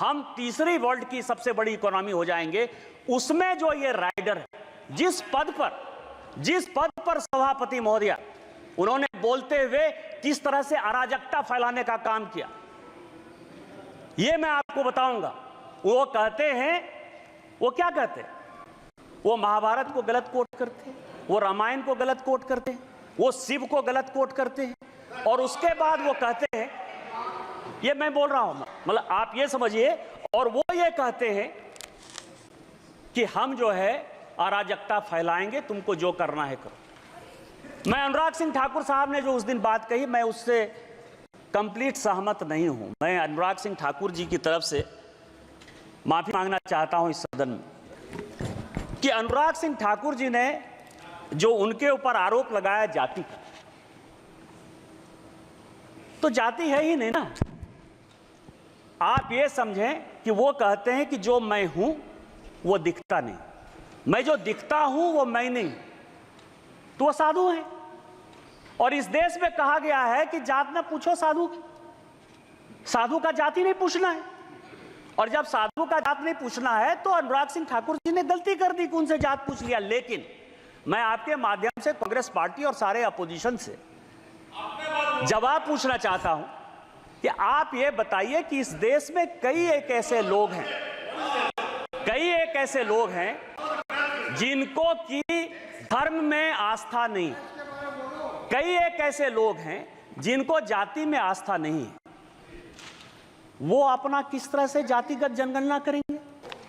हम तीसरी वर्ल्ड की सबसे बड़ी इकोनॉमी हो जाएंगे। उसमें जो ये राइडर है, जिस पद पर सभापति महोदया उन्होंने बोलते हुए किस तरह से अराजकता फैलाने का काम किया, ये मैं आपको बताऊंगा। वो कहते हैं, वो क्या कहते हैं, वो महाभारत को गलत कोट करते हैं, वो रामायण को गलत कोट करते हैं, वो शिव को गलत कोट करते हैं, और उसके बाद वो कहते हैं, ये मैं बोल रहा हूं, मतलब आप ये समझिए, और वो ये कहते हैं कि हम जो है अराजकता फैलाएंगे, तुमको जो करना है करो। मैं अनुराग सिंह ठाकुर साहब ने जो उस दिन बात कही, मैं उससे कंप्लीट सहमत नहीं हूं। मैं अनुराग सिंह ठाकुर जी की तरफ से माफी मांगना चाहता हूं इस सदन में कि अनुराग सिंह ठाकुर जी ने जो उनके ऊपर आरोप लगाया जाति का, तो जाति है ही नहीं ना। आप ये समझें कि वो कहते हैं कि जो मैं हूं वो दिखता नहीं, मैं जो दिखता हूं वो मैं नहीं, तो वो साधु हैं। और इस देश में कहा गया है कि जात न पूछो साधु की, साधु का जाति नहीं पूछना है। और जब साधु का जात नहीं पूछना है तो अनुराग सिंह ठाकुर जी ने गलती कर दी कि उनसे जात पूछ लिया। लेकिन मैं आपके माध्यम से कांग्रेस पार्टी और सारे अपोजिशन से जवाब पूछना चाहता हूं कि आप ये बताइए कि इस देश में कई एक ऐसे लोग हैं जिनको की धर्म में आस्था नहीं, कई एक ऐसे लोग हैं जिनको जाति में आस्था नहीं है, वो अपना किस तरह से जातिगत जनगणना करेंगे?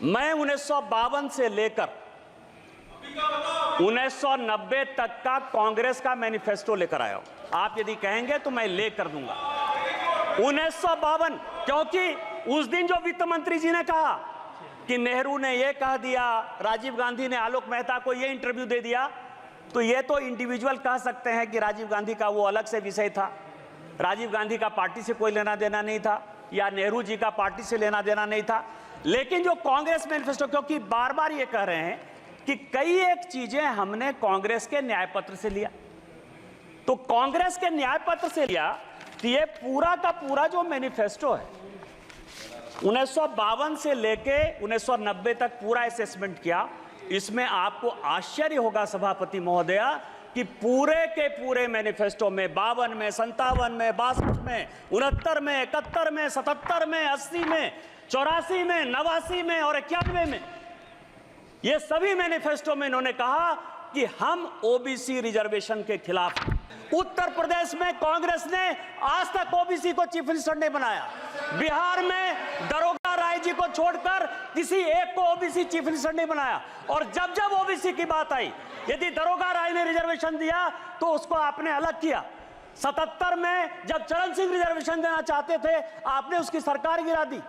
मैं 1952 से लेकर 1990 तक का कांग्रेस का मैनिफेस्टो लेकर आया हूं। आप यदि कहेंगे तो मैं लेकर दूंगा 1952, क्योंकि उस दिन जो वित्त मंत्री जी ने कहा कि नेहरू ने यह कह दिया, राजीव गांधी ने आलोक मेहता को यह इंटरव्यू दे दिया, तो ये तो इंडिविजुअल कह सकते हैं कि राजीव गांधी का वो अलग से विषय था, राजीव गांधी का पार्टी से कोई लेना देना नहीं था, या नेहरू जी का पार्टी से लेना देना नहीं था। लेकिन जो कांग्रेस मैनिफेस्टो, क्योंकि बार बार ये कह रहे हैं कि कई एक चीजें हमने कांग्रेस के न्याय पत्र से लिया, तो कांग्रेस के न्याय पत्र से लिया, तो ये पूरा का पूरा जो मैनिफेस्टो है 1952 से लेके 1990 तक पूरा असेसमेंट किया। इसमें आपको आश्चर्य होगा सभापति महोदया कि पूरे के पूरे मैनिफेस्टो में 52 में, 57 में, 62 में, 69 में, 71 में, 77 में, 80 में, 84 में, 89 में और 91 में, ये सभी मैनिफेस्टो में इन्होंने कहा कि हम ओबीसी रिजर्वेशन के खिलाफ। उत्तर प्रदेश में कांग्रेस ने आज तक ओबीसी को चीफ मिनिस्टर नहीं बनाया। बिहार में दरोगा राय जी को छोड़कर किसी एक को ओबीसी चीफ मिनिस्टर नहीं बनाया। और जब जब ओबीसी की बात आई, यदि दरोगा राय ने रिजर्वेशन दिया तो उसको आपने अलग किया। 77 में जब चरण सिंह रिजर्वेशन देना चाहते थे, आपने उसकी सरकार गिरा दी।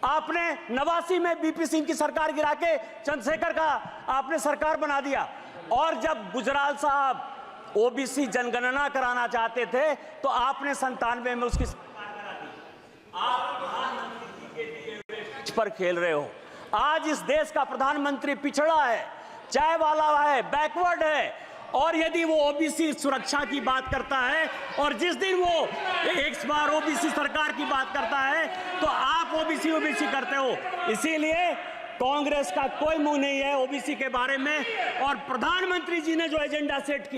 आपने 89 में बीपी सिंह की सरकार गिरा के चंद्रशेखर का आपने सरकार बना दिया। और जब गुजराल साहब ओबीसी जनगणना कराना चाहते थे तो आपने 97 में उसकी सरकार करा दी। आप प्रधानमंत्री के दिए हुए पर खेल रहे हो। आज इस देश का प्रधानमंत्री पिछड़ा है, चाय वाला है, बैकवर्ड है, और यदि वो ओबीसी सुरक्षा की बात करता है और जिस दिन वो एक बार ओबीसी सरकार की बात करता है तो आप ओबीसी करते हो। इसीलिए कांग्रेस का कोई मुंह नहीं है ओबीसी के बारे में। और प्रधानमंत्री जी ने जो एजेंडा सेट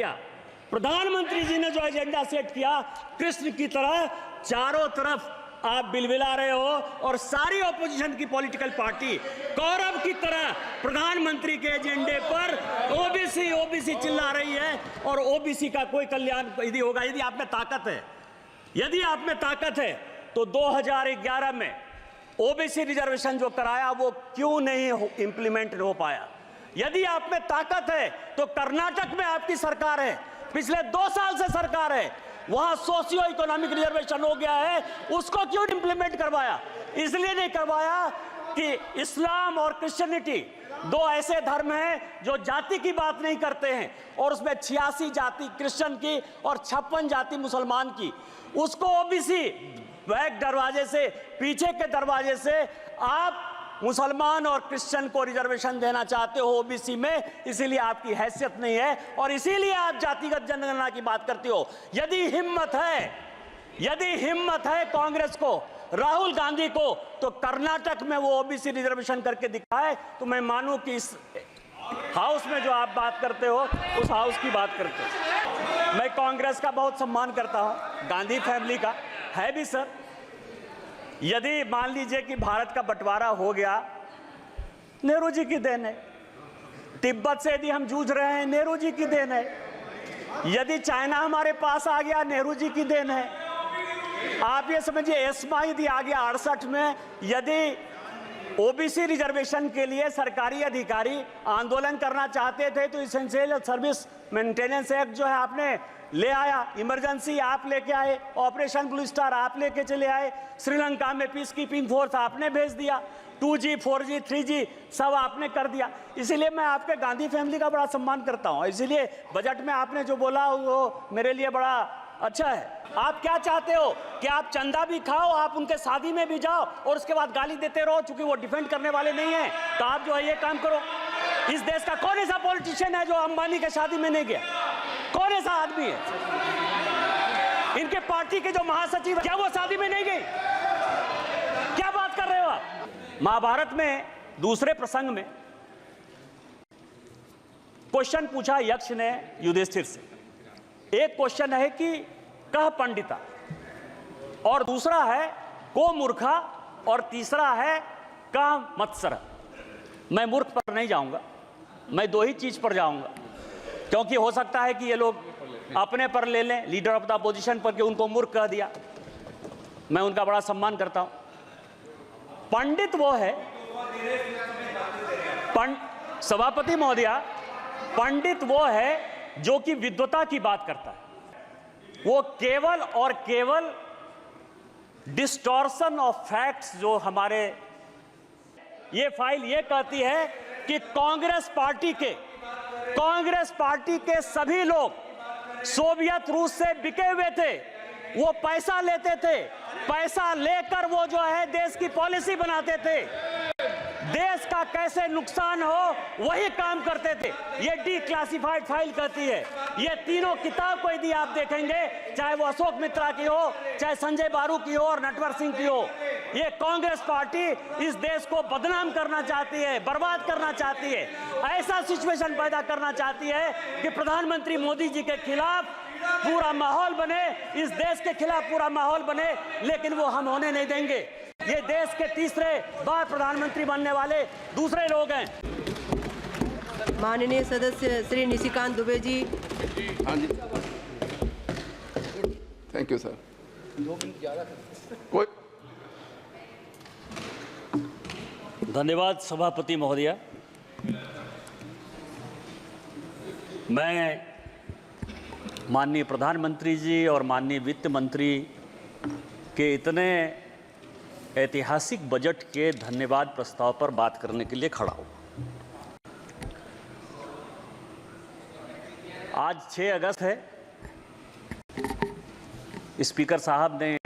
किया, कृष्ण की तरह चारों तरफ आप बिलबिला रहे हो, और सारी ऑपोजिशन की पॉलिटिकल पार्टी कौरव की तरह प्रधानमंत्री के एजेंडे पर ओबीसी चिल्ला रही है। और ओबीसी का कोई कल्याण यदि होगा, यदि आप में ताकत है तो 2011 में ओबीसी रिजर्वेशन जो कराया वो क्यों नहीं इंप्लीमेंट हो पाया? यदि आप में ताकत है तो कर्नाटक में आपकी सरकार है, पिछले 2 साल से सरकार है, वहां सोशियो इकोनॉमिक रिजर्वेशन हो गया है, उसको क्यों इंप्लीमेंट करवाया? इसलिए नहीं करवाया कि इस्लाम और क्रिश्चियनिटी 2 ऐसे धर्म हैं जो जाति की बात नहीं करते हैं, और उसमें 86 जाति क्रिश्चियन की और 56 जाति मुसलमान की। उसको ओबीसी बैक दरवाजे से, पीछे के दरवाजे से आप मुसलमान और क्रिश्चियन को रिजर्वेशन देना चाहते हो ओबीसी में, इसीलिए आपकी हैसियत नहीं है और इसीलिए आप जातिगत जनगणना की बात करते हो। यदि हिम्मत है यदि हिम्मत है कांग्रेस को, राहुल गांधी को, तो कर्नाटक में वो ओबीसी रिजर्वेशन करके दिखाए तो मैं मानूं कि इस हाउस में जो आप बात करते हो उस हाउस की बात करते हो। मैं कांग्रेस का बहुत सम्मान करता हूं, गांधी फैमिली का है भी सर। यदि मान लीजिए कि भारत का बंटवारा हो गया, नेहरू जी की देन है। तिब्बत से यदि हम जूझ रहे हैं, नेहरू जी की देन है। यदि चाइना हमारे पास आ गया, नेहरू जी की देन है। आप ये समझिए, एस्मा यदि आ गया 68 में, यदि ओबीसी रिजर्वेशन के लिए सरकारी अधिकारी आंदोलन करना चाहते थे तो इसेंशियल सर्विस मेंटेनेंस एक्ट जो है आपने ले आया, इमरजेंसी आप लेके आए, ऑपरेशन ब्लू स्टार आप लेके चले आए, श्रीलंका में पीस कीपिंग फोर्स आपने भेज दिया, 2G 4G 3G सब आपने कर दिया। इसीलिए मैं आपके गांधी फैमिली का बड़ा सम्मान करता हूं। इसीलिए बजट में आपने जो बोला वो मेरे लिए बड़ा अच्छा है। आप क्या चाहते हो कि आप चंदा भी खाओ, आप उनके शादी में भी जाओ और उसके बाद गाली देते रहो, चूंकि वो डिफेंड करने वाले नहीं है। तो आप जो है ये काम करो। इस देश का कौन ऐसा पॉलिटिशियन है जो अंबानी के शादी में नहीं गया? कौन ऐसा आदमी है? इनके पार्टी के जो महासचिव है, क्या वो शादी में नहीं गई? क्या बात कर रहे हो आप? महाभारत में दूसरे प्रसंग में क्वेश्चन पूछा यक्ष ने युधिष्ठिर से। एक क्वेश्चन है कि कह पंडिता, और दूसरा है को मूर्खा, और तीसरा है कह मत्सर। मैं मूर्ख पर नहीं जाऊंगा, मैं दो ही चीज पर जाऊंगा, क्योंकि हो सकता है कि ये लोग अपने पर ले लें, लीडर ऑफ द अपोजिशन पर, कि उनको मूर्ख कह दिया। मैं उनका बड़ा सम्मान करता हूं। पंडित वो है, सभापति महोदया, पंडित वो है जो कि विद्वता की बात करता है। वो केवल और केवल डिस्टॉर्शन ऑफ फैक्ट्स, जो हमारे ये फाइल ये कहती है कि कांग्रेस पार्टी के सभी लोग सोवियत रूस से बिके हुए थे। वो पैसा लेते थे, पैसा लेकर वो जो है देश की पॉलिसी बनाते थे, देश का कैसे नुकसान हो वही काम करते थे। ये डिक्लासिफाइड फाइल कहती है। ये तीनों किताब को यदि आप देखेंगे, चाहे वो अशोक मित्रा की हो, चाहे संजय बारू की हो और नटवर सिंह की हो, ये कांग्रेस पार्टी इस देश को बदनाम करना चाहती है, बर्बाद करना चाहती है, ऐसा सिचुएशन पैदा करना चाहती है कि प्रधानमंत्री मोदी जी के खिलाफ पूरा माहौल बने, इस देश के खिलाफ पूरा माहौल बने, लेकिन वो हम होने नहीं देंगे। ये देश के तीसरे बार प्रधानमंत्री बनने वाले दूसरे लोग हैं। माननीय सदस्य श्री निशिकांत दुबे जी। हाँ जी, थैंक यू सर। कोई धन्यवाद सभापति महोदया। मैं माननीय प्रधानमंत्री जी और माननीय वित्त मंत्री के इतने ऐतिहासिक बजट के धन्यवाद प्रस्ताव पर बात करने के लिए खड़ा हूँ। आज 6 अगस्त है। स्पीकर साहब ने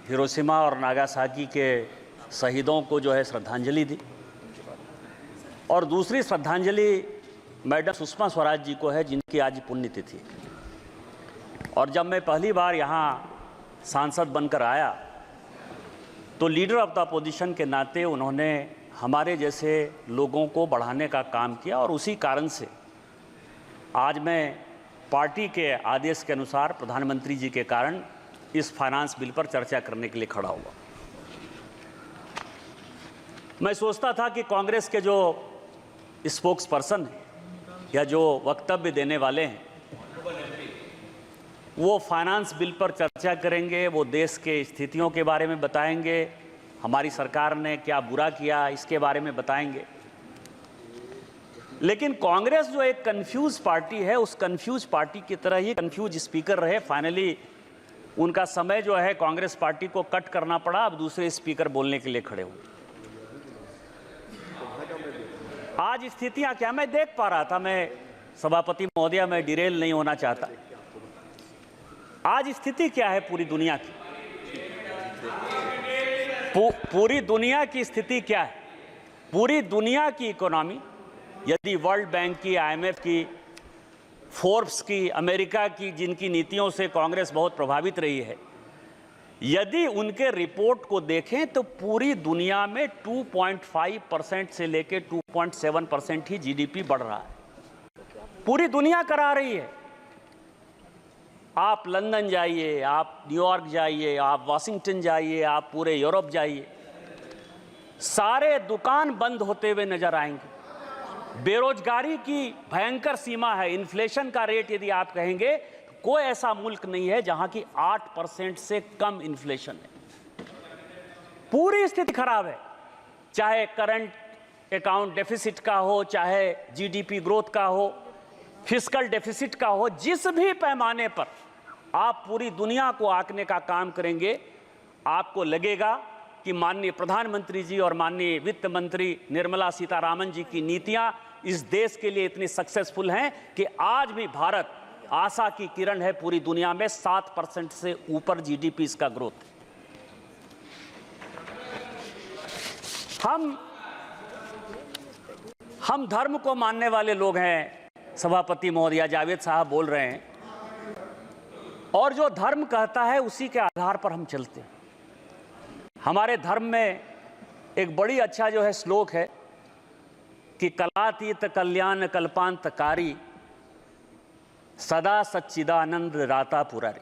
हिरोशिमा और नागासाकी के शहीदों को जो है श्रद्धांजलि दी, और दूसरी श्रद्धांजलि मैडम सुषमा स्वराज जी को है, जिनकी आज पुण्यतिथि। और जब मैं पहली बार यहाँ सांसद बनकर आया तो लीडर ऑफ द अपोजिशन के नाते उन्होंने हमारे जैसे लोगों को बढ़ाने का काम किया, और उसी कारण से आज मैं पार्टी के आदेश के अनुसार प्रधानमंत्री जी के कारण इस फाइनेंस बिल पर चर्चा करने के लिए खड़ा हुआ। मैं सोचता था कि कांग्रेस के जो स्पोक्स पर्सन हैं या जो वक्तव्य देने वाले हैं, वो फाइनेंस बिल पर चर्चा करेंगे, वो देश के स्थितियों के बारे में बताएंगे, हमारी सरकार ने क्या बुरा किया इसके बारे में बताएंगे। लेकिन कांग्रेस जो एक कंफ्यूज पार्टी है, उस कंफ्यूज पार्टी की तरह ही कंफ्यूज स्पीकर रहे। फाइनली उनका समय जो है कांग्रेस पार्टी को कट करना पड़ा, अब दूसरे स्पीकर बोलने के लिए खड़े हुए। आज स्थितियां क्या मैं देख पा रहा था, मैं सभापति महोदया, मैं डिरेल नहीं होना चाहता। आज स्थिति क्या है पूरी दुनिया की? पूरी दुनिया की स्थिति क्या है? पूरी दुनिया की इकोनॉमी, यदि वर्ल्ड बैंक की, IMF की, फोर्ब्स की, अमेरिका की, जिनकी नीतियों से कांग्रेस बहुत प्रभावित रही है, यदि उनके रिपोर्ट को देखें तो पूरी दुनिया में 2.5% से लेकर 2.7% ही जीडीपी बढ़ रहा है। पूरी दुनिया करा रही है। आप लंदन जाइए, आप न्यूयॉर्क जाइए, आप वाशिंगटन जाइए, आप पूरे यूरोप जाइए, सारे दुकान बंद होते हुए नजर आएंगे। बेरोजगारी की भयंकर सीमा है। इन्फ्लेशन का रेट यदि आप कहेंगे, कोई ऐसा मुल्क नहीं है जहां की 8% से कम इन्फ्लेशन है। पूरी स्थिति खराब है, चाहे करंट अकाउंट डेफिसिट का हो, चाहे जीडीपी ग्रोथ का हो, फिस्कल डेफिसिट का हो, जिस भी पैमाने पर आप पूरी दुनिया को आंकने का काम करेंगे, आपको लगेगा कि माननीय प्रधानमंत्री जी और माननीय वित्त मंत्री निर्मला सीतारामन जी की नीतियां इस देश के लिए इतनी सक्सेसफुल हैं कि आज भी भारत आशा की किरण है। पूरी दुनिया में 7% से ऊपर जीडीपी इसका ग्रोथ है। हम धर्म को मानने वाले लोग हैं। सभापति महोदया, जावेद साहब बोल रहे हैं, और जो धर्म कहता है उसी के आधार पर हम चलते हैं। हमारे धर्म में एक बड़ी अच्छा जो है श्लोक है कि कलातीत कल्याण कल्पांतकारी सदा सच्चिदानंद राता पुरारी।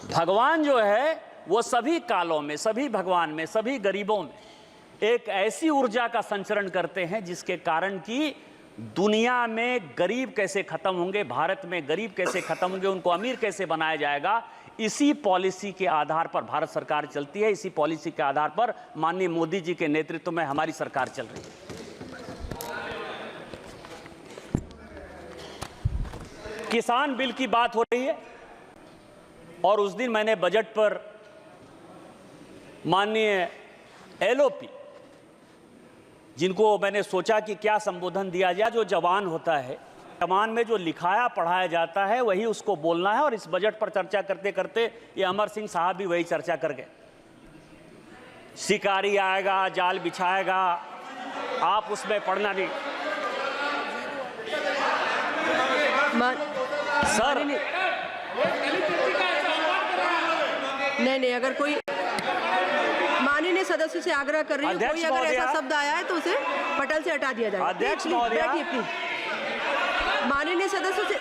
भगवान जो है वो सभी कालों में, सभी भगवान में, सभी गरीबों में एक ऐसी ऊर्जा का संचरण करते हैं जिसके कारण कि दुनिया में गरीब कैसे खत्म होंगे, भारत में गरीब कैसे खत्म होंगे, उनको अमीर कैसे बनाया जाएगा, इसी पॉलिसी के आधार पर भारत सरकार चलती है। इसी पॉलिसी के आधार पर माननीय मोदी जी के नेतृत्व में हमारी सरकार चल रही है। किसान बिल की बात हो रही है, और उस दिन मैंने बजट पर माननीय एलओपी, जिनको मैंने सोचा कि क्या संबोधन दिया जाए, जो जवान होता है, जवान में जो लिखाया पढ़ाया जाता है वही उसको बोलना है। और इस बजट पर चर्चा करते करते ये अमर सिंह साहब भी वही चर्चा कर गए। शिकारी आएगा, जाल बिछाएगा, आप उसमें पढ़ना नहीं। सर नहीं, अगर कोई माननीय सदस्य से आग्रह कर रही है, कोई अगर ऐसा शब्द आया है तो उसे पटल से हटा दिया जाए। अध्यक्ष महोदया, प्लीज माननीय सदस्य से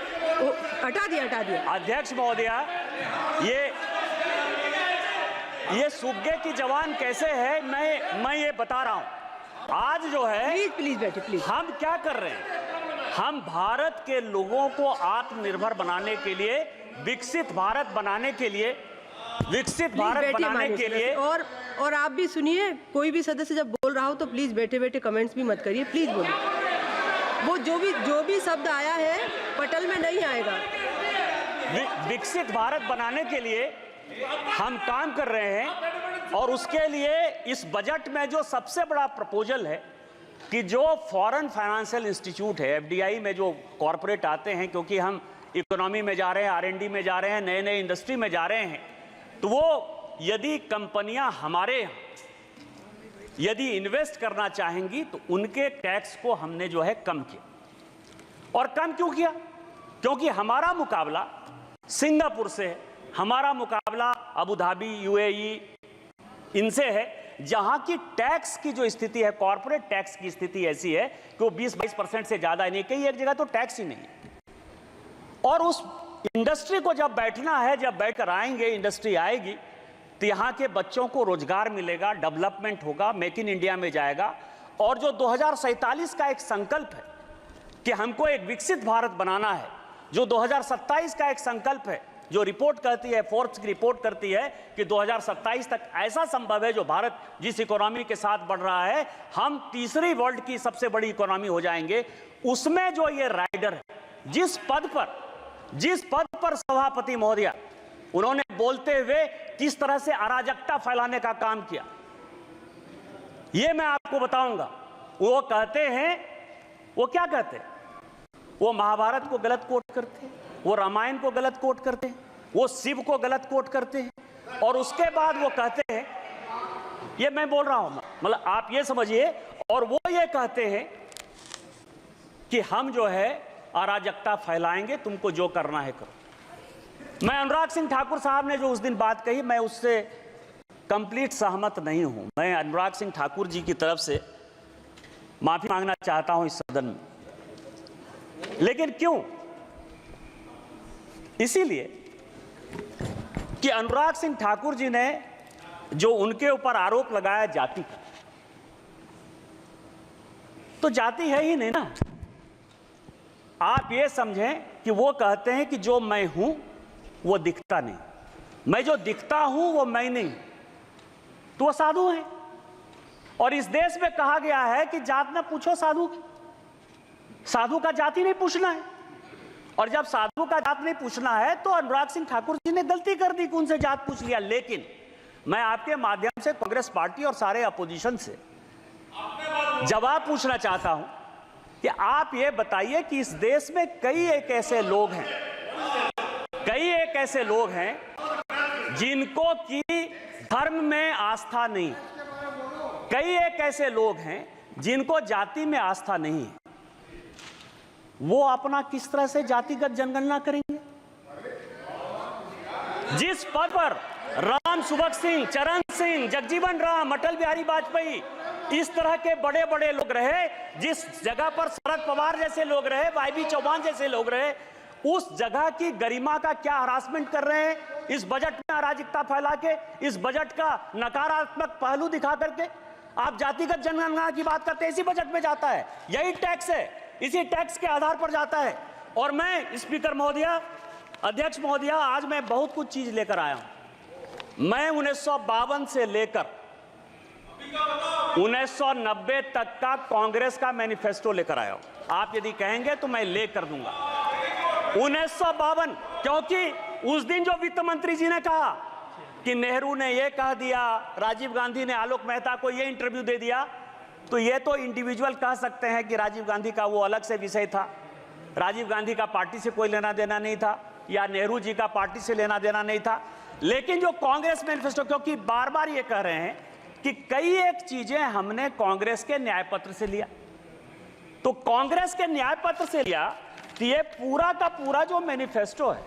हटा दिया। अध्यक्ष महोदया, ये सुग्गे की जवान कैसे है, मैं ये बता रहा हूं। आज जो है, प्लीज बैठिए, प्लीज। हम क्या कर रहे हैं, हम भारत के लोगों को आत्मनिर्भर बनाने के लिए, विकसित भारत बनाने के लिए, और आप भी सुनिए, कोई भी सदस्य जब बोल रहा हो तो प्लीज बैठे बैठे कमेंट्स भी मत करिए, प्लीज बोलिए। वो जो भी शब्द आया है पटल में नहीं आएगा। विकसित भारत बनाने के लिए हम काम कर रहे हैं, और उसके लिए इस बजट में जो सबसे बड़ा प्रपोजल है कि जो फॉरेन फाइनेंशियल इंस्टीट्यूट है, एफडीआई में जो कॉरपोरेट आते हैं, क्योंकि हम इकोनॉमी में जा रहे हैं, आरएनडी में जा रहे हैं, नए नए इंडस्ट्री में जा रहे हैं, तो वो यदि कंपनियां हमारे यदि इन्वेस्ट करना चाहेंगी तो उनके टैक्स को हमने जो है कम किया। और कम क्यों किया? क्योंकि हमारा मुकाबला सिंगापुर से है, हमारा मुकाबला अबू धाबी, यूएई, इनसे है, जहां की टैक्स की जो स्थिति है, कॉर्पोरेट टैक्स की स्थिति ऐसी है कि वो 20-22% से ज्यादा नहीं, कहीं एक जगह तो टैक्स ही नहीं है। और उस इंडस्ट्री को जब बैठना है, जब बैठकर आएंगे, इंडस्ट्री आएगी, तो यहाँ के बच्चों को रोजगार मिलेगा, डेवलपमेंट होगा, मेक इन इंडिया में जाएगा। और जो 2047 का एक संकल्प है कि हमको एक विकसित भारत बनाना है, जो 2027 का एक संकल्प है, जो रिपोर्ट कहती है, फोर्ब्स की रिपोर्ट करती है कि 2027 तक ऐसा संभव है, जो भारत जिस इकोनॉमी के साथ बढ़ रहा है, हम तीसरी वर्ल्ड की सबसे बड़ी इकोनॉमी हो जाएंगे। उसमें जो ये राइडर है, जिस पद पर सभापति महोदया उन्होंने बोलते हुए किस तरह से अराजकता फैलाने का काम किया, ये मैं आपको बताऊंगा। वो कहते हैं, वो क्या कहते हैं, वो महाभारत को गलत कोट करते हैं, वो रामायण को गलत कोट करते हैं, वो शिव को गलत कोट करते हैं, और उसके बाद वो कहते हैं, ये मैं बोल रहा हूं, मतलब आप ये समझिए, और वो ये कहते हैं कि हम जो है अराजकता फैलाएंगे, तुमको जो करना है करो। मैं अनुराग सिंह ठाकुर साहब ने जो उस दिन बात कही, मैं उससे कंप्लीट सहमत नहीं हूं। मैं अनुराग सिंह ठाकुर जी की तरफ से माफी मांगना चाहता हूं इस सदन में। लेकिन क्यों? इसीलिए कि अनुराग सिंह ठाकुर जी ने जो उनके ऊपर आरोप लगाया जाति का, तो जाति है ही नहीं ना। आप ये समझें कि वो कहते हैं कि जो मैं हूं वो दिखता नहीं, मैं जो दिखता हूं वो मैं नहीं, तो वो साधु है। और इस देश में कहा गया है कि जात न पूछो साधु की, साधु का जाति नहीं पूछना है। और जब साधु का जात नहीं पूछना है तो अनुराग सिंह ठाकुर जी ने गलती कर दी कि उनसे जात पूछ लिया। लेकिन मैं आपके माध्यम से कांग्रेस पार्टी और सारे अपोजिशन से जवाब पूछना चाहता हूं कि आप ये बताइए कि इस देश में कई एक ऐसे लोग हैं जिनको की धर्म में आस्था नहीं, कई एक ऐसे लोग हैं जिनको जाति में आस्था नहीं है। वो अपना किस तरह से जातिगत जनगणना करेंगे? जिस पद पर राम सुभग सिंह, चरण सिंह, जगजीवन राम, अटल बिहारी वाजपेयी, इस तरह के बड़े बड़े लोग रहे, जिस जगह पर शरद पवार जैसे लोग रहे, वाईबी चौहान जैसे लोग रहे, उस जगह की गरिमा का क्या हरासमेंट कर रहे हैं इस बजट में अराजकता फैला के, इस बजट का नकारात्मक पहलू दिखा करके। आप जातिगत जनगणना की बात करते हैं, इसी बजट में जाता है, यही टैक्स है, इसी टैक्स के आधार पर जाता है। और मैं स्पीकर महोदया, अध्यक्ष महोदया, आज मैं बहुत कुछ चीज लेकर आया हूं। मैं 1952 से लेकर 1990 तक का कांग्रेस का मैनिफेस्टो लेकर आया हूं। आप यदि कहेंगे तो मैं लेकर दूंगा 1952, क्योंकि उस दिन जो वित्त मंत्री जी ने कहा कि नेहरू ने यह कह दिया, राजीव गांधी ने आलोक मेहता को यह इंटरव्यू दे दिया, तो ये तो इंडिविजुअल कह सकते हैं कि राजीव गांधी का वो अलग से विषय था, राजीव गांधी का पार्टी से कोई लेना देना नहीं था, या नेहरू जी का पार्टी से लेना देना नहीं था। लेकिन जो कांग्रेस मैनिफेस्टो, क्योंकि बार बार ये कह रहे हैं कि कई एक चीजें हमने कांग्रेस के न्याय पत्र से लिया, तो कांग्रेस के न्याय पत्र से लिया, तो ये पूरा का पूरा जो मैनिफेस्टो है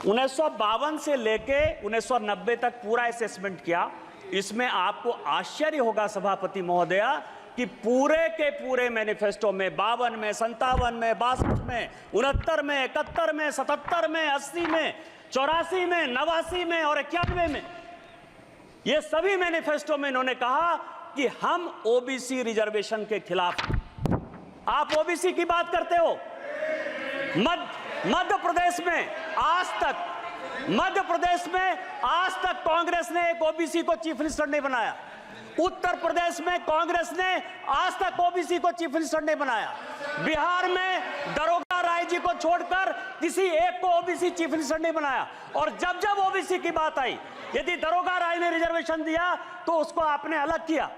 1952 से लेके 1990 तक पूरा असेसमेंट किया। इसमें आपको आश्चर्य होगा सभापति महोदया कि पूरे के पूरे मैनिफेस्टो में 52 में, 57 में, 62 में, 69 में, 71 में, 77 में, 80 में, 84 में, 89 में और 91 में, ये सभी मैनिफेस्टो में इन्होंने कहा कि हम ओबीसी रिजर्वेशन के खिलाफ। आप ओबीसी की बात करते हो, मध्य प्रदेश में आज तक कांग्रेस ने एक ओबीसी को चीफ मिनिस्टर नहीं बनाया। उत्तर प्रदेश में कांग्रेस ने आज तक ओबीसी को चीफ मिनिस्टर नहीं बनाया। बिहार में दरोगा राय जी को छोड़कर किसी एक को ओबीसी चीफ मिनिस्टर नहीं बनाया। और जब जब ओबीसी की बात आई, यदि दरोगा राय ने रिजर्वेशन दिया तो उसको आपने अलग किया।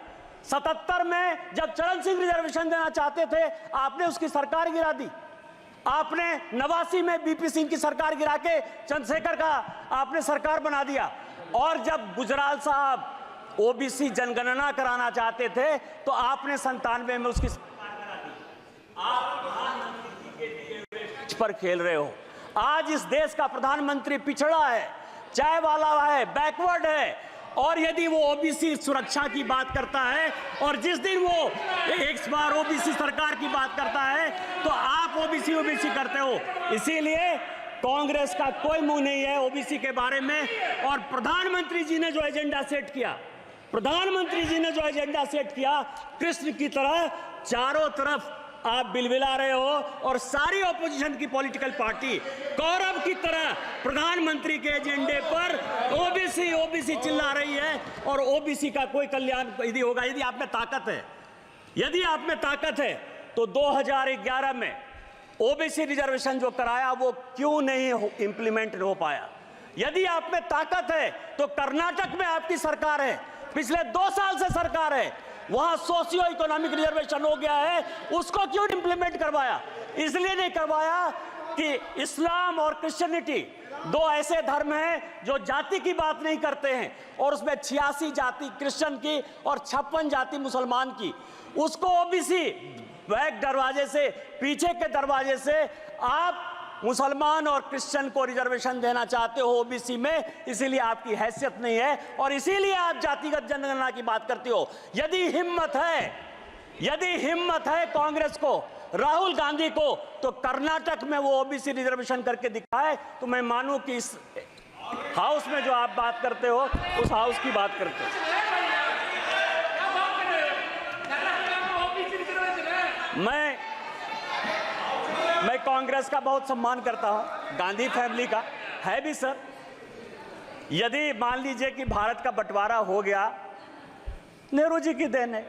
77 में जब चरण सिंह रिजर्वेशन देना चाहते थे, आपने उसकी सरकार गिरा दी। आपने 89 में बीपी सिंह की सरकार गिरा के चंद्रशेखर का आपने सरकार बना दिया। और जब गुजराल साहब ओबीसी जनगणना कराना चाहते थे तो आपने 97 में उसकी सरकार बना दी। आप प्रधानमंत्री के दिए हुए पर खेल रहे हो। आज इस देश का प्रधानमंत्री पिछड़ा है, चाय वाला है, बैकवर्ड है। और यदि वो ओबीसी सुरक्षा की बात करता है और जिस दिन वो एक बार ओबीसी सरकार की बात करता है तो आप ओबीसी करते हो। इसीलिए कांग्रेस का कोई मुंह नहीं है ओबीसी के बारे में। और प्रधानमंत्री जी ने जो एजेंडा सेट किया, कृष्ण की तरह चारों तरफ आप बिलबिला रहे हो और सारी ऑपोजिशन की पॉलिटिकल पार्टी कौरव की तरह प्रधानमंत्री के एजेंडे पर ओबीसी चिल्ला रही है। और ओबीसी का कोई कल्याण यदि होगा, यदि आप में ताकत है तो 2011 में ओबीसी रिजर्वेशन जो कराया वो क्यों नहीं इंप्लीमेंट हो पाया? यदि आप में ताकत है तो कर्नाटक में आपकी सरकार है, पिछले 2 साल से सरकार है, वहां सोशियो इकोनॉमिक रिजर्वेशन हो गया है, उसको क्यों इंप्लीमेंट करवाया? इसलिए नहीं करवाया कि इस्लाम और क्रिश्चियनिटी 2 ऐसे धर्म हैं जो जाति की बात नहीं करते हैं, और उसमें 86 जाति क्रिश्चियन की और 56 जाति मुसलमान की। उसको ओबीसी बैक दरवाजे से, पीछे के दरवाजे से आप मुसलमान और क्रिश्चियन को रिजर्वेशन देना चाहते हो ओबीसी में, इसीलिए आपकी हैसियत नहीं है और इसीलिए आप जातिगत जनगणना की बात करते हो। यदि हिम्मत है कांग्रेस को, राहुल गांधी को, तो कर्नाटक में वो ओबीसी रिजर्वेशन करके दिखाए तो मैं मानूं कि इस हाउस में जो आप बात करते हो उस हाउस की बात करते हो। मैं कांग्रेस का बहुत सम्मान करता हूं, गांधी फैमिली का है भी सर। यदि मान लीजिए कि भारत का बंटवारा हो गया, नेहरू जी की देन है।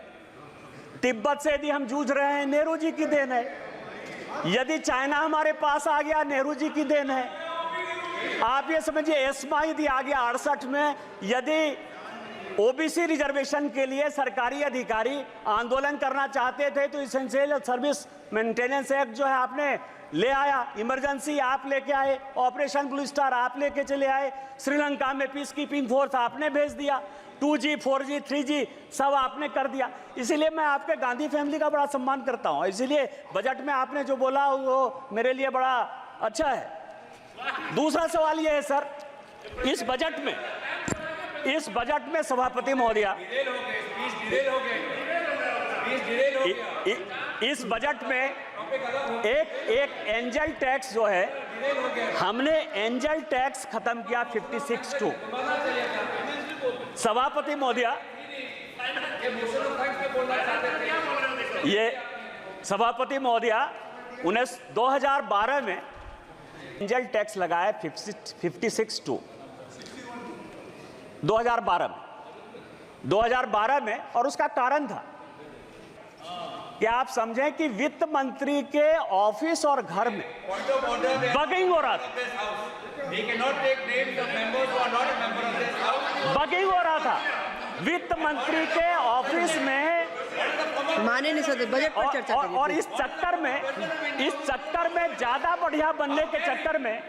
तिब्बत से यदि हम जूझ रहे हैं, नेहरू जी की देन है। यदि चाइना हमारे पास आ गया, नेहरू जी की देन है। आप ये समझिए एस्मा यदि आ गया 68 में, यदि ओबीसी रिजर्वेशन के लिए सरकारी अधिकारी आंदोलन करना चाहते थे तो इसेंशियल सर्विस मेंटेनेंस एक्ट जो है आपने ले आया, इमरजेंसी आप लेके आए, ऑपरेशन ब्लू स्टार आप लेके चले आए, श्रीलंका में पीस कीपिंग फोर्स आपने भेज दिया, 2G 4G 3G सब आपने कर दिया। इसीलिए मैं आपके गांधी फैमिली का बड़ा सम्मान करता हूं। इसीलिए बजट में आपने जो बोला वो मेरे लिए बड़ा अच्छा है। दूसरा सवाल ये है सर, इस बजट में सभापति महोदया, इस बजट में एक एंजल टैक्स जो है, हमने एंजल टैक्स खत्म किया 56(2). सभापति महोदया, ये सभापति महोदया 2012 में एंजल टैक्स लगाया 56(2) 2012 में, और उसका कारण था कि आप समझें कि वित्त मंत्री के ऑफिस और घर में बगिंग हो रहा था, बगिंग हो रहा था वित्त मंत्री के ऑफिस में, माने नहीं सकते बजट पर चर्चा करिए। और इस चक्कर में ज्यादा बढ़िया बनने के चक्कर में,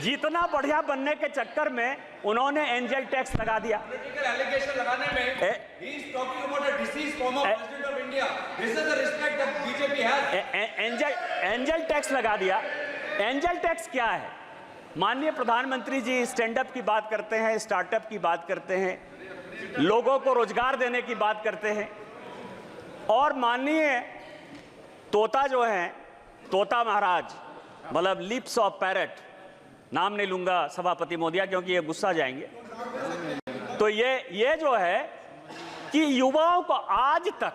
जितना बढ़िया बनने के चक्कर में उन्होंने एंजल टैक्स लगा दिया। एंजल टैक्स लगा दिया। एंजल टैक्स क्या है? माननीय प्रधानमंत्री जी स्टैंड अप की बात करते हैं, स्टार्टअप की बात करते हैं, लोगों को रोजगार देने की बात करते हैं, और माननीय तोता जो है, तोता महाराज, मतलब लिप्स ऑफ पैरट, नाम नहीं लूंगा सभापति महोदया क्योंकि ये गुस्सा जाएंगे, तो ये जो है कि युवाओं को आज तक,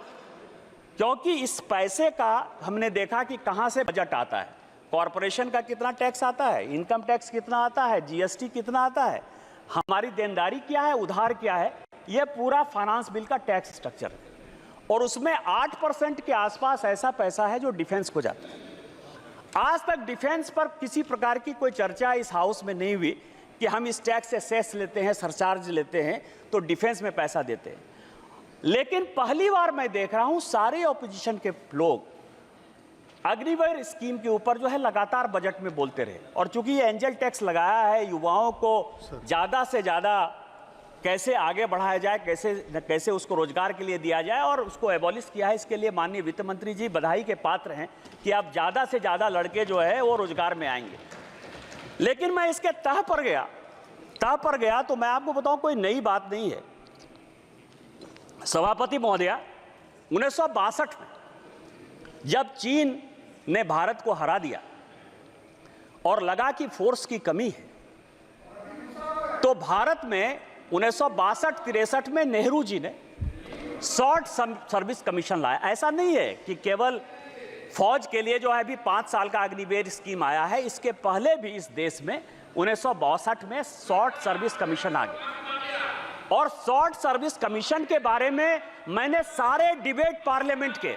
क्योंकि इस पैसे का हमने देखा कि कहां से बजट आता है, कॉरपोरेशन का कितना टैक्स आता है, इनकम टैक्स कितना आता है, जीएसटी कितना आता है, हमारी देनदारी क्या है, उधार क्या है, ये पूरा फाइनेंस बिल का टैक्स स्ट्रक्चर है। और उसमें 8% के आसपास ऐसा पैसा है जो डिफेंस को जाता है। आज तक डिफेंस पर किसी प्रकार की कोई चर्चा इस हाउस में नहीं हुई कि हम इस टैक्स से सेस लेते हैं, सरचार्ज लेते हैं तो डिफेंस में पैसा देते हैं। लेकिन पहली बार मैं देख रहा हूं सारे ऑपोजिशन के लोग अग्निवीर स्कीम के ऊपर जो है लगातार बजट में बोलते रहे, और चूंकि ये एंजल टैक्स लगाया है, युवाओं को ज्यादा से ज्यादा कैसे आगे बढ़ाया जाए, कैसे उसको रोजगार के लिए दिया जाए और उसको एबॉलिश किया है, इसके लिए माननीय वित्त मंत्री जी बधाई के पात्र हैं कि अब ज्यादा से ज्यादा लड़के जो है वो रोजगार में आएंगे। लेकिन मैं इसके तह पर गया तो मैं आपको बताऊं कोई नई बात नहीं है। सभापति महोदया, 1962 में जब चीन ने भारत को हरा दिया और लगा कि फोर्स की कमी है, तो भारत में 1962-63 में नेहरू जी ने शॉर्ट सर्विस कमीशन लाया। ऐसा नहीं है कि केवल फौज के लिए जो है अभी 5 साल का अग्निवीर स्कीम आया है, इसके पहले भी इस देश में 1962 में शॉर्ट सर्विस कमीशन आ गया। और शॉर्ट सर्विस कमीशन के बारे में मैंने सारे डिबेट पार्लियामेंट के,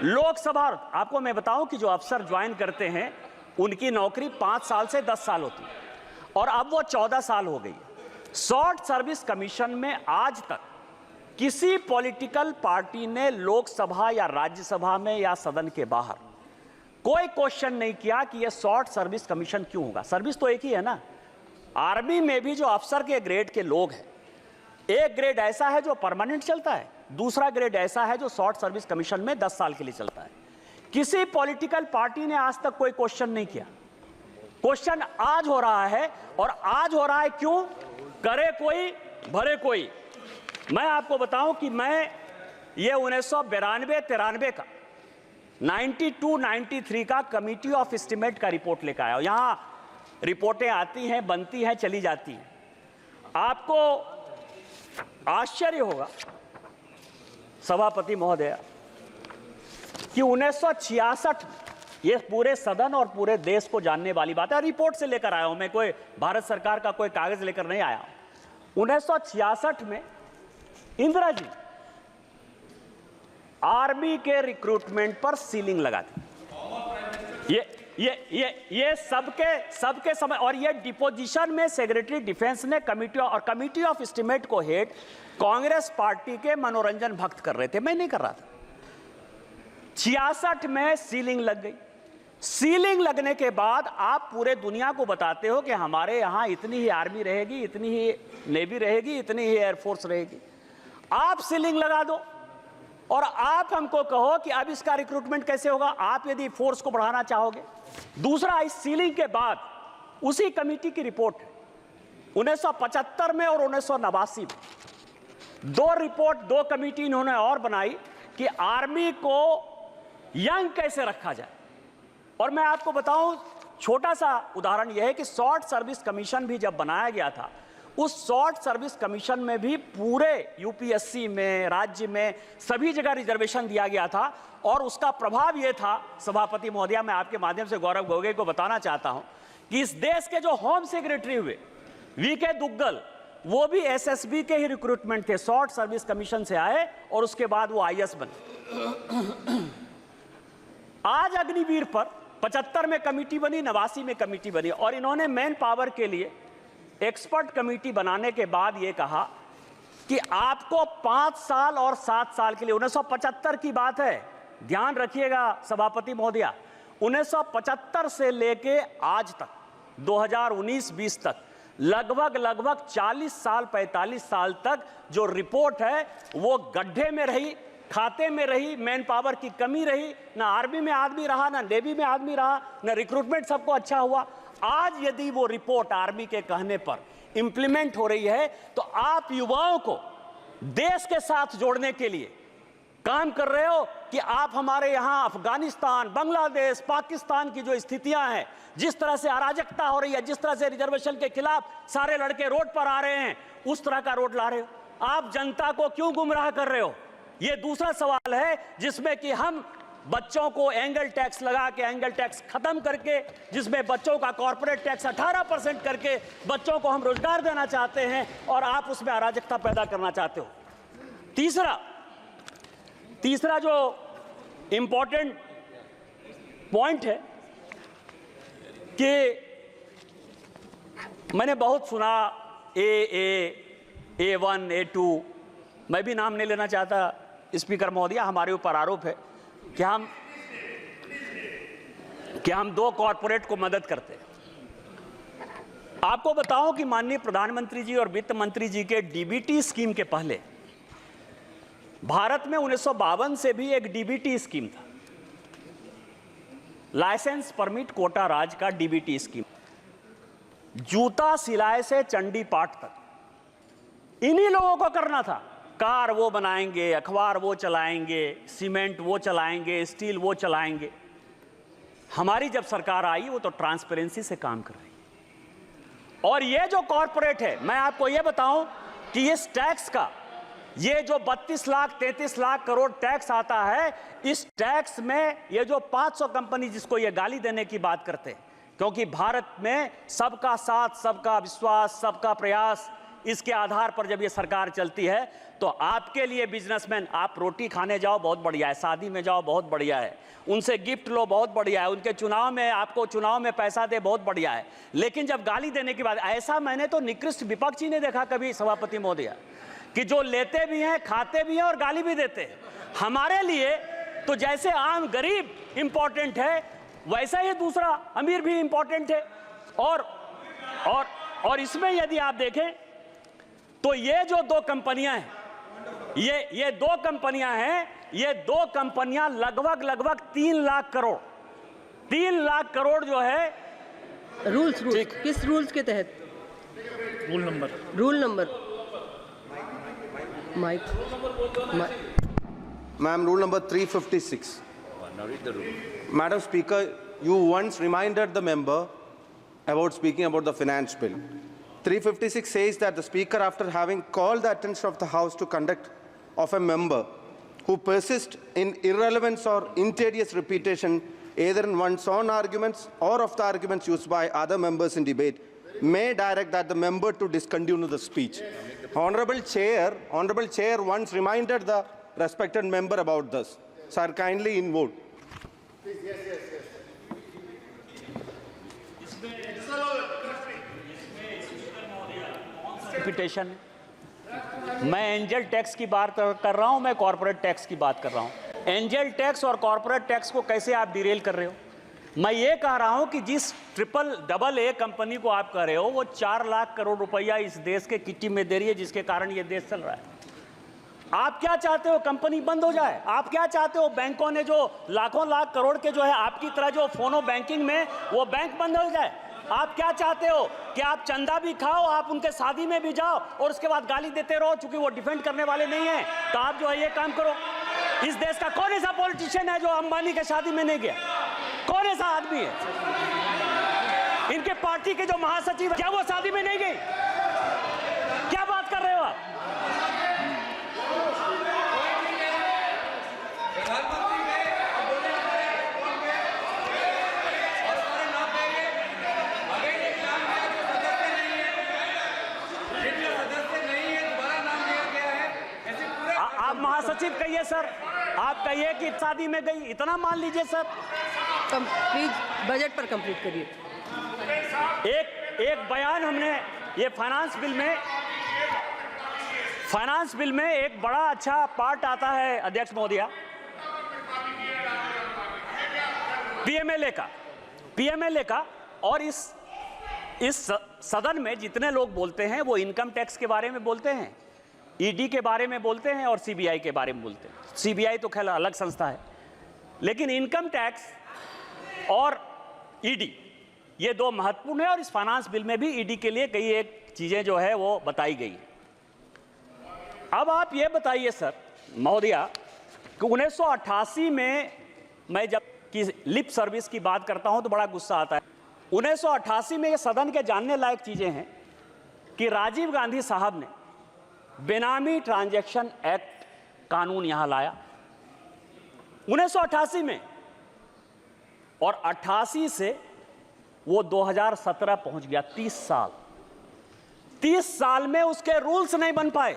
लोकसभा, आपको मैं बताऊं कि जो अफसर ज्वाइन करते हैं उनकी नौकरी 5 साल से 10 साल होती है और अब वो 14 साल हो गई है। शॉर्ट सर्विस कमीशन में आज तक किसी पॉलिटिकल पार्टी ने लोकसभा या राज्यसभा में या सदन के बाहर कोई क्वेश्चन नहीं किया कि यह शॉर्ट सर्विस कमीशन क्यों होगा। सर्विस तो एक ही है ना। आर्मी में भी जो अफसर के ग्रेड के लोग हैं, एक ग्रेड ऐसा है जो परमानेंट चलता है, दूसरा ग्रेड ऐसा है जो शॉर्ट सर्विस कमीशन में 10 साल के लिए चलता है। किसी पॉलिटिकल पार्टी ने आज तक कोई क्वेश्चन नहीं किया क्वेश्चन आज हो रहा है, और आज हो रहा है क्यों? करे कोई भरे कोई। मैं आपको बताऊं कि मैं ये 1992-93 का 92-93 का कमिटी ऑफ एस्टीमेट का रिपोर्ट लेकर आया हूं। यहां रिपोर्टें आती हैं, बनती हैं, चली जाती हैं। आपको आश्चर्य होगा सभापति महोदय कि 1966, ये पूरे सदन और पूरे देश को जानने वाली बात है, रिपोर्ट से लेकर आया हूं मैं, कोई भारत सरकार का कोई कागज लेकर नहीं आया। 1966 में इंदिरा जी आर्मी के रिक्रूटमेंट पर सीलिंग लगा दी। ये सबके समय, और ये डिपोजिशन में सेक्रेटरी डिफेंस ने कमिटी ऑफ एस्टीमेट को हेड कांग्रेस पार्टी के मनोरंजन भक्त कर रहे थे, मैं नहीं कर रहा था। 66 में सीलिंग लग गई। सीलिंग लगने के बाद आप पूरे दुनिया को बताते हो कि हमारे यहां इतनी ही आर्मी रहेगी, इतनी ही नेवी रहेगी, इतनी ही एयरफोर्स रहेगी। आप सीलिंग लगा दो और आप हमको कहो कि अब इसका रिक्रूटमेंट कैसे होगा, आप यदि फोर्स को बढ़ाना चाहोगे। दूसरा, इस सीलिंग के बाद उसी कमेटी की रिपोर्ट 1975 में और 1989 में दो रिपोर्ट, दो कमेटी इन्होंने और बनाई कि आर्मी को यंग कैसे रखा जाए। और मैं आपको बताऊं, छोटा सा उदाहरण यह है कि शॉर्ट सर्विस कमीशन भी जब बनाया गया था, उस शॉर्ट सर्विस कमीशन में भी पूरे यूपीएससी में, राज्य में, सभी जगह रिजर्वेशन दिया गया था। और उसका प्रभाव यह था, सभापति महोदया, मैं आपके माध्यम से गौरव गोगोई को बताना चाहता हूं कि इस देश के जो होम सेक्रेटरी हुए वीके दुग्गल, वो भी एसएसबी के ही रिक्रूटमेंट थे, शॉर्ट सर्विस कमीशन से आए और उसके बाद वो आईएएस बने। आज अग्निवीर पर 75 में कमेटी बनी, 89 में कमेटी बनी, और इन्होंने मैन पावर के लिए एक्सपर्ट कमेटी बनाने के बाद यह कहा कि आपको 5 साल और 7 साल के लिए, 1975 की बात है, ध्यान रखिएगा सभापति महोदया, 1975 से लेके आज तक 2019-20 तक लगभग 40 साल 45 साल तक जो रिपोर्ट है वो गड्ढे में रही, खाते में रही, मैन पावर की कमी रही, ना आर्मी में आदमी रहा, ना नेवी में आदमी रहा, ना रिक्रूटमेंट सबको अच्छा हुआ। आज यदि वो रिपोर्ट आर्मी के कहने पर इंप्लीमेंट हो रही है तो आप युवाओं को देश के साथ जोड़ने के लिए काम कर रहे हो कि आप हमारे यहां अफगानिस्तान, बांग्लादेश, पाकिस्तान की जो स्थितियां हैं, जिस तरह से अराजकता हो रही है, जिस तरह से रिजर्वेशन के खिलाफ सारे लड़के रोड पर आ रहे हैं, उस तरह का रोड ला रहे हो। आप जनता को क्यों गुमराह कर रहे हो? ये दूसरा सवाल है जिसमें कि हम बच्चों को एंगल टैक्स लगा के, एंगल टैक्स खत्म करके, जिसमें बच्चों का कॉर्पोरेट टैक्स 18% करके बच्चों को हम रोजगार देना चाहते हैं, और आप उसमें अराजकता पैदा करना चाहते हो। तीसरा जो इंपॉर्टेंट पॉइंट है कि मैंने बहुत सुना A1, A2, मैं भी नाम नहीं लेना चाहता स्पीकर महोदया, हमारे ऊपर आरोप है कि हम 2 कॉर्पोरेट को मदद करते हैं। आपको बताऊं कि माननीय प्रधानमंत्री जी और वित्त मंत्री जी के डीबीटी स्कीम के पहले भारत में 1952 से भी एक डीबीटी स्कीम था, लाइसेंस परमिट कोटा राज का डीबीटी स्कीम। जूता सिलाई से चंडी पाठ तक इन्हीं लोगों को करना था। कार वो बनाएंगे, अखबार वो चलाएंगे, सीमेंट वो चलाएंगे, स्टील वो चलाएंगे। हमारी जब सरकार आई वो तो ट्रांसपेरेंसी से काम कर रही है। और ये जो कॉर्पोरेट है, मैं आपको ये बताऊं कि इस टैक्स का, ये जो 32 लाख 33 लाख करोड़ टैक्स आता है, इस टैक्स में ये जो 500 कंपनी जिसको ये गाली देने की बात करते हैं, क्योंकि भारत में सबका साथ, सबका विश्वास, सबका प्रयास, इसके आधार पर जब ये सरकार चलती है, तो आपके लिए बिजनेसमैन, आप रोटी खाने जाओ बहुत बढ़िया है, शादी में जाओ बहुत बढ़िया है, उनसे गिफ्ट लो बहुत बढ़िया है, उनके चुनाव में, आपको चुनाव में पैसा दे बहुत बढ़िया है। लेकिन जब गाली देने की बात, ऐसा मैंने तो निकृष्ट विपक्ष ही नहीं देखा कभी सभापति महोदया, कि जो लेते भी हैं, खाते भी हैं और गाली भी देते हैं। हमारे लिए तो जैसे आम गरीब इंपॉर्टेंट है, वैसा ही दूसरा अमीर भी इंपॉर्टेंट है। और इसमें यदि आप देखें तो ये जो 2 कंपनियां हैं, ये 2 कंपनियां हैं, ये 2 कंपनियां लगभग 3 लाख करोड़ जो है रूल्स किस रूल्स के तहत? रूल नंबर माइक Ma'am, rule number 356. Now read the rule. Madam Speaker, you once reminded the member about speaking about the finance bill. 356 says that the Speaker, after having called the attention of the House to conduct of a member who persists in irrelevance or injurious repetition, either in one's own arguments or of the arguments used by other members in debate, may direct that the member to discontinue the speech. Honorable Chair once reminded the respected member about this. Sir, kindly in vote. Repetition मैं angel tax की बात कर रहा हूं, मैं corporate tax की बात कर रहा हूं। एंजल टैक्स और कॉर्पोरेट टैक्स को कैसे आप डिरेल कर रहे हो? मैं ये कह रहा हूं कि जिस डबल ए कंपनी को आप कह रहे हो वो 4 लाख करोड़ रुपया इस देश के किट्टी में दे रही है, जिसके कारण ये देश चल रहा है। आप क्या चाहते हो? कंपनी बंद हो जाए? आप क्या चाहते हो? बैंकों ने जो लाखों लाख करोड़ के जो है आपकी तरह जो फोनो बैंकिंग में वो बैंक बंद हो जाए? आप क्या चाहते हो कि आप चंदा भी खाओ, आप उनके शादी में भी जाओ और उसके बाद गाली देते रहो चूंकि वो डिफेंड करने वाले नहीं है? तो आप जो है ये काम करो। इस देश का कौन ऐसा पॉलिटिशियन है जो अंबानी के शादी में नहीं गया? कौन ऐसा आदमी है? इनके पार्टी के जो महासचिव है क्या वो शादी में नहीं गई? क्या बात कर रहे हो आप? आप महासचिव कहिए सर, आप कहिए कि शादी में गई, इतना मान लीजिए सर। प्लीज बजट पर कंप्लीट करिए। एक बयान हमने ये फाइनेंस बिल में एक बड़ा अच्छा पार्ट आता है अध्यक्ष महोदया, पीएमएलए का। और इस सदन में जितने लोग बोलते हैं वो इनकम टैक्स के बारे में बोलते हैं, ईडी के बारे में बोलते हैं और सीबीआई के बारे में बोलते हैं। सीबीआई तो खैर अलग संस्था है, लेकिन इनकम टैक्स और ईडी ये दो महत्वपूर्ण है। और इस फाइनेंस बिल में भी ईडी के लिए कई एक चीजें जो है वो बताई गई। अब आप ये बताइए सर महोदया कि 1988 में मैं जब की लिप सर्विस की बात करता हूं तो बड़ा गुस्सा आता है। 1988 में ये सदन के जानने लायक चीजें हैं कि राजीव गांधी साहब ने बेनामी ट्रांजैक्शन एक्ट कानून यहां लाया 1988 में, और 88 से वो 2017 पहुंच गया। 30 साल में उसके रूल्स नहीं बन पाए।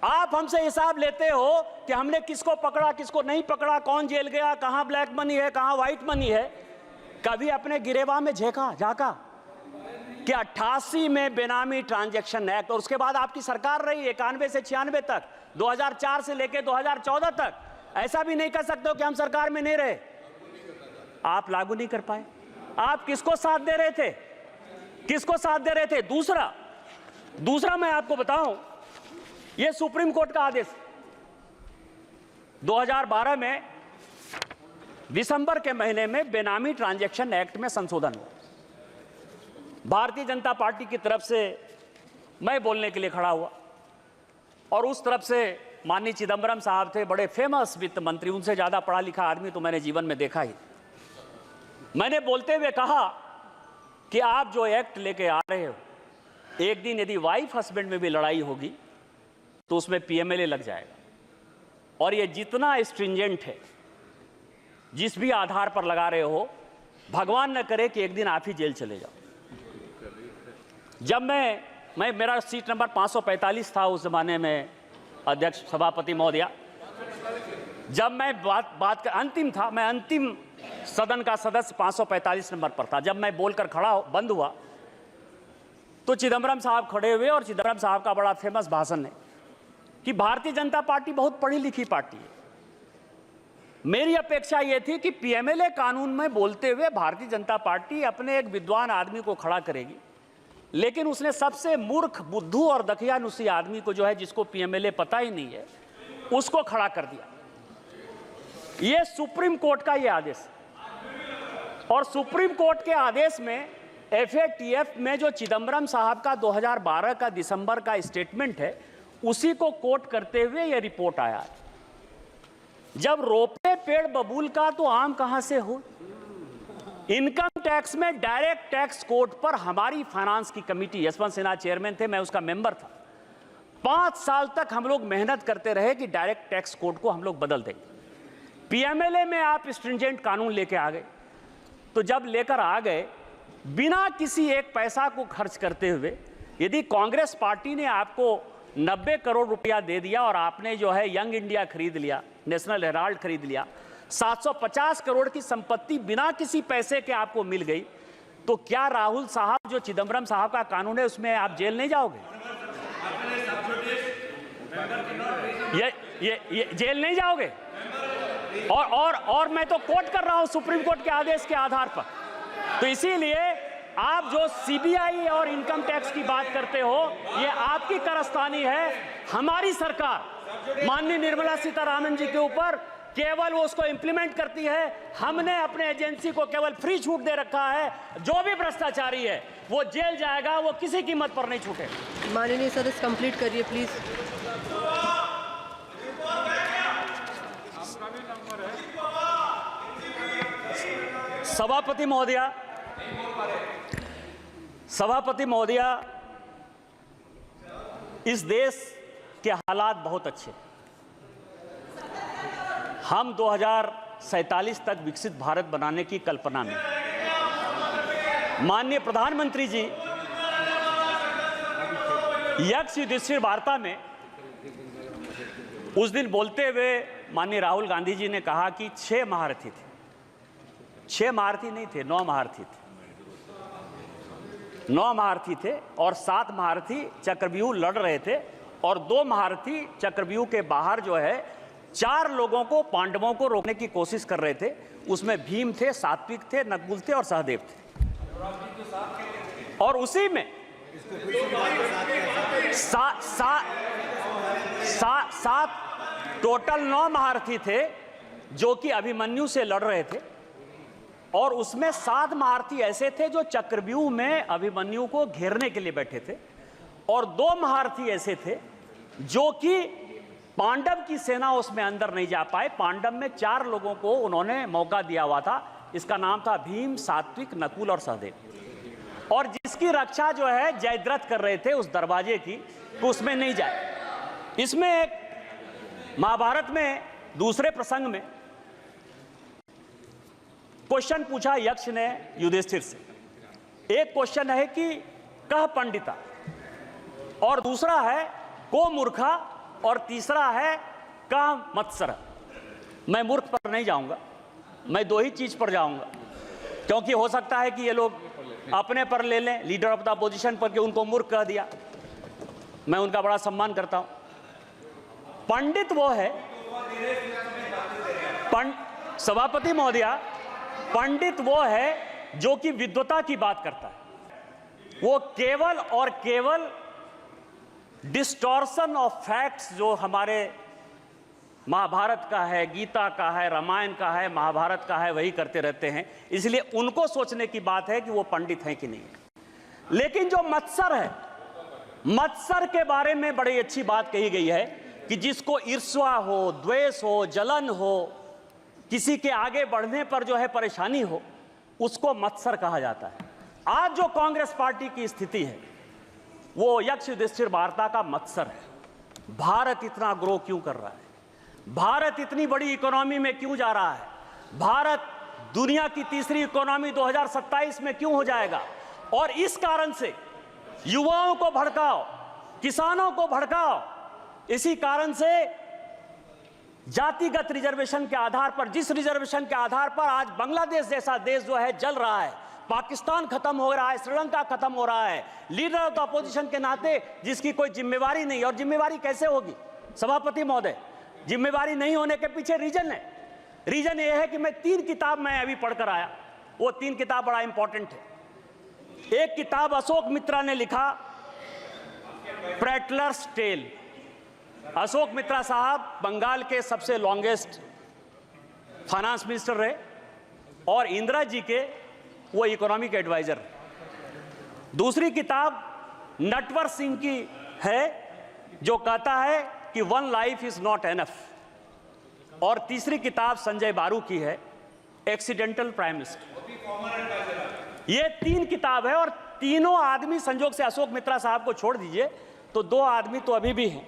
आप हमसे हिसाब लेते हो कि हमने किसको पकड़ा किसको नहीं पकड़ा, कौन जेल गया, कहां ब्लैक मनी है कहां व्हाइट मनी है। कभी अपने गिरेबान में झांका कि 88 में बेनामी ट्रांजैक्शन एक्ट, और उसके बाद आपकी सरकार रही 91 से 96 तक, 2004 से लेकर 2014 तक। ऐसा भी नहीं कर सकते हो कि हम सरकार में नहीं रहे। आप लागू नहीं कर पाए। आप किसको साथ दे रहे थे? किसको साथ दे रहे थे? दूसरा मैं आपको बताऊं, यह सुप्रीम कोर्ट का आदेश 2012 में दिसंबर के महीने में बेनामी ट्रांजैक्शन एक्ट में संशोधन हुआ। भारतीय जनता पार्टी की तरफ से मैं बोलने के लिए खड़ा हुआ और उस तरफ से माननीय चिदंबरम साहब थे, बड़े फेमस वित्त मंत्री, उनसे ज्यादा पढ़ा लिखा आदमी तो मैंने जीवन में देखा ही। मैंने बोलते हुए कहा कि आप जो एक्ट लेके आ रहे हो, एक दिन यदि वाइफ हस्बैंड में भी लड़ाई होगी तो उसमें पीएमएलए लग जाएगा, और ये जितना स्ट्रिंजेंट है, जिस भी आधार पर लगा रहे हो, भगवान न करे कि एक दिन आप ही जेल चले जाओ। जब मैं मेरा सीट नंबर 545 था उस जमाने में अध्यक्ष सभापति महोदया, जब मैं बात का अंतिम था, मैं अंतिम सदन का सदस्य 545 नंबर पर था। जब मैं बोलकर बंद हुआ तो चिदंबरम साहब खड़े हुए और चिदंबरम साहब का बड़ा फेमस भाषण है कि भारतीय जनता पार्टी बहुत पढ़ी लिखी पार्टी है। मेरी अपेक्षा यह थी कि पीएमएलए कानून में बोलते हुए भारतीय जनता पार्टी अपने एक विद्वान आदमी को खड़ा करेगी, लेकिन उसने सबसे मूर्ख, बुद्धू और दकियानुसी आदमी को जो है, जिसको पीएमएलए पता ही नहीं है, उसको खड़ा कर दिया। यह सुप्रीम कोर्ट का यह आदेश, और सुप्रीम कोर्ट के आदेश में FATF में जो चिदम्बरम साहब का 2012 का दिसंबर का स्टेटमेंट है, उसी को कोट करते हुए यह रिपोर्ट आया है। जब रोपे पेड़ बबूल का तो आम कहां से हो। इनकम टैक्स में डायरेक्ट टैक्स कोड पर हमारी फाइनेंस की कमेटी, यशवंत सिन्हा चेयरमैन थे, मैं उसका मेंबर था, 5 साल तक हम लोग मेहनत करते रहे कि डायरेक्ट टैक्स कोड को हम लोग बदल देंगे। PMLA में आप स्ट्रिंजेंट कानून लेके आ गए, तो जब लेकर आ गए बिना किसी एक पैसा को खर्च करते हुए, यदि कांग्रेस पार्टी ने आपको 90 करोड़ रुपया दे दिया और आपने जो है यंग इंडिया खरीद लिया, नेशनल हेराल्ड खरीद लिया, 750 करोड़ की संपत्ति बिना किसी पैसे के आपको मिल गई, तो क्या राहुल साहब जो चिदम्बरम साहब का कानून है उसमें आप जेल नहीं जाओगे? ये जेल नहीं जाओगे? और मैं तो कोट कर रहा हूं सुप्रीम कोर्ट के आदेश के आधार पर। तो इसीलिए आप जो CBI और इनकम टैक्स की बात करते हो, ये आपकी कारस्तानी है। हमारी सरकार माननीय निर्मला सीतारामन जी के ऊपर केवल वो उसको इंप्लीमेंट करती है। हमने अपने एजेंसी को केवल फ्री छूट दे रखा है। जो भी भ्रष्टाचारी है वो जेल जाएगा, वो किसी कीमत पर नहीं छूटेगा। माननीय सदस्य कंप्लीट करिए प्लीज। सभापति महोदया, इस देश के हालात बहुत अच्छे। हम 2047 तक विकसित भारत बनाने की कल्पना में, माननीय प्रधानमंत्री जी यक्ष युधिष्ठिर वार्ता में उस दिन बोलते हुए माननीय राहुल गांधी जी ने कहा कि 6 महारथी थे। 6 महारथी नहीं थे, 9 महारथी थे। 9 महारथी थे और 7 महारथी चक्रव्यूह लड़ रहे थे, और 2 महारथी चक्रव्यूह के बाहर जो है 4 लोगों को, पांडवों को रोकने की कोशिश कर रहे थे। उसमें भीम थे, सात्विक थे, नकुल थे और सहदेव थे। और उसी में सात टोटल 9 महारथी थे जो कि अभिमन्यु से लड़ रहे थे, और उसमें 7 महारथी ऐसे थे जो चक्रव्यूह में अभिमन्यु को घेरने के लिए बैठे थे, और 2 महारथी ऐसे थे जो कि पांडव की सेना उसमें अंदर नहीं जा पाए। पांडव में 4 लोगों को उन्होंने मौका दिया हुआ था। इसका नाम था भीम, सात्विक, नकुल और सहदेव, और जिसकी रक्षा जो है जयद्रथ कर रहे थे उस दरवाजे की, तो उसमें नहीं जाए। इसमें एक महाभारत में दूसरे प्रसंग में क्वेश्चन पूछा यक्ष ने युधिष्ठिर से। एक क्वेश्चन है कि कह पंडिता, और दूसरा है को मूर्खा, और तीसरा है कह मत्सर। मैं मूर्ख पर नहीं जाऊंगा, मैं 2 ही चीज पर जाऊंगा, क्योंकि हो सकता है कि ये लोग अपने पर ले लें, लीडर ऑफ द अपोजिशन पर, कि उनको मूर्ख कह दिया। मैं उनका बड़ा सम्मान करता हूं। पंडित वो है, सभापति महोदया, पंडित वो है जो कि विद्वता की बात करता है। वो केवल और केवल डिस्टॉर्शन ऑफ फैक्ट्स जो हमारे महाभारत का है, गीता का है, रामायण का है, महाभारत का है, वही करते रहते हैं। इसलिए उनको सोचने की बात है कि वो पंडित हैं कि नहीं। लेकिन जो मत्सर है, मत्सर के बारे में बड़ी अच्छी बात कही गई है कि जिसको ईर्ष्या हो, द्वेष हो, जलन हो, किसी के आगे बढ़ने पर जो है परेशानी हो, उसको मत्सर कहा जाता है। आज जो कांग्रेस पार्टी की स्थिति है वो यक्ष युधिष्ठिर वार्ता का मत्सर है। भारत इतना ग्रो क्यों कर रहा है? भारत इतनी बड़ी इकोनॉमी में क्यों जा रहा है? भारत दुनिया की तीसरी इकोनॉमी 2027 में क्यों हो जाएगा? और इस कारण से युवाओं को भड़काओ, किसानों को भड़काओ। इसी कारण से जातिगत रिजर्वेशन के आधार पर, जिस रिजर्वेशन के आधार पर आज बांग्लादेश जैसा देश जो है जल रहा है, पाकिस्तान खत्म हो रहा है, श्रीलंका खत्म हो रहा है, लीडर ऑफ द अपोजिशन के नाते जिसकी कोई जिम्मेवारी नहीं। और जिम्मेवारी कैसे होगी सभापति महोदय? जिम्मेवारी नहीं होने के पीछे रीजन है। रीजन ये है कि मैं 3 किताब मैं अभी पढ़कर आया, वो 3 किताब बड़ा इंपॉर्टेंट है। एक किताब अशोक मित्रा ने लिखा, प्रेटलर्स टेल। अशोक मित्रा साहब बंगाल के सबसे लॉन्गेस्ट फाइनेंस मिनिस्टर रहे, और इंदिरा जी के वो इकोनॉमिक एडवाइजर। दूसरी किताब नटवर सिंह की है जो कहता है कि one life is not enough, और तीसरी किताब संजय बारू की है एक्सीडेंटल प्राइम मिनिस्टर। ये 3 किताब है और तीनों आदमी, संजोग से अशोक मित्रा साहब को छोड़ दीजिए तो 2 आदमी तो अभी भी हैं,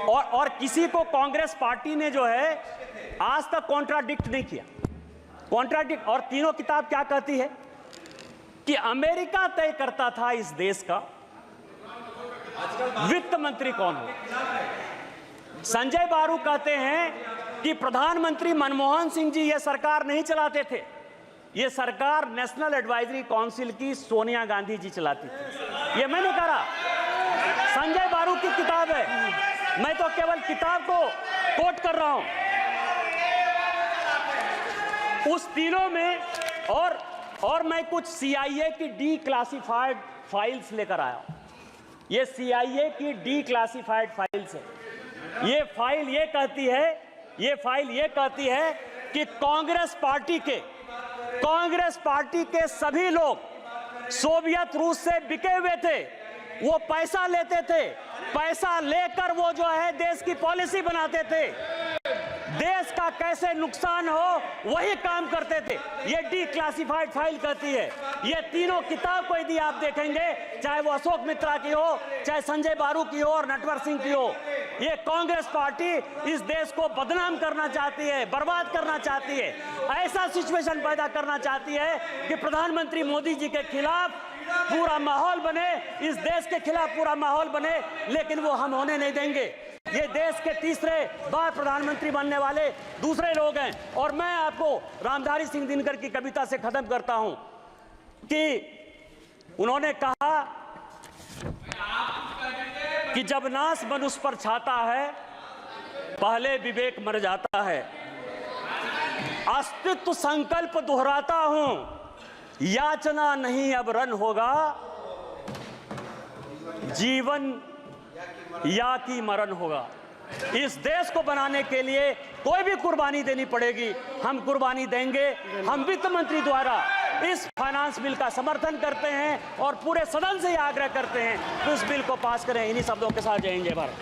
और किसी को कांग्रेस पार्टी ने जो है आज तक कॉन्ट्राडिक्ट नहीं किया। कॉन्ट्राडिक्ट, और तीनों किताब क्या कहती है कि अमेरिका तय करता था इस देश का वित्त मंत्री कौन हो। संजय बारू कहते हैं कि प्रधानमंत्री मनमोहन सिंह जी ये सरकार नहीं चलाते थे, ये सरकार नेशनल एडवाइजरी काउंसिल की सोनिया गांधी जी चलाती थी। ये मैं नहीं कह रहा, संजय बारू की किताब है, मैं तो केवल किताब को कोट कर रहा हूं। उस तीनों में और मैं कुछ CIA की डीक्लासिफाइड फाइल्स लेकर आया हूं। ये CIA की डीक्लासिफाइड फाइल्स है। ये फाइल ये कहती है कि कांग्रेस पार्टी के सभी लोग सोवियत रूस से बिके हुए थे, वो पैसा लेते थे, पैसा लेकर वो जो है देश की पॉलिसी बनाते थे, देश का कैसे नुकसान हो वही काम करते थे। ये डीक्लासिफाइड फाइल कहती है। ये तीनों किताब को यदि आप देखेंगे, चाहे वो अशोक मित्रा की हो, चाहे संजय बारू की हो और नटवर सिंह की हो, ये कांग्रेस पार्टी इस देश को बदनाम करना चाहती है, बर्बाद करना चाहती है, ऐसा सिचुएशन पैदा करना चाहती है कि प्रधानमंत्री मोदी जी के खिलाफ पूरा माहौल बने, इस देश के खिलाफ पूरा माहौल बने, लेकिन वो हम होने नहीं देंगे। ये देश के तीसरे बार प्रधानमंत्री बनने वाले दूसरे लोग हैं। और मैं आपको रामधारी सिंह दिनकर की कविता से खत्म करता हूं कि उन्होंने कहा कि जब नाश मनुष्य पर छाता है, पहले विवेक मर जाता है, अस्तित्व संकल्प दोहराता हूं, याचना नहीं अब रन होगा, जीवन या की मरण होगा। इस देश को बनाने के लिए कोई भी कुर्बानी देनी पड़ेगी, हम कुर्बानी देंगे। हम वित्त मंत्री द्वारा इस फाइनेंस बिल का समर्थन करते हैं और पूरे सदन से यह आग्रह करते हैं कि उस बिल को पास करें। इन्हीं शब्दों के साथ जय हिंद, जय भारत।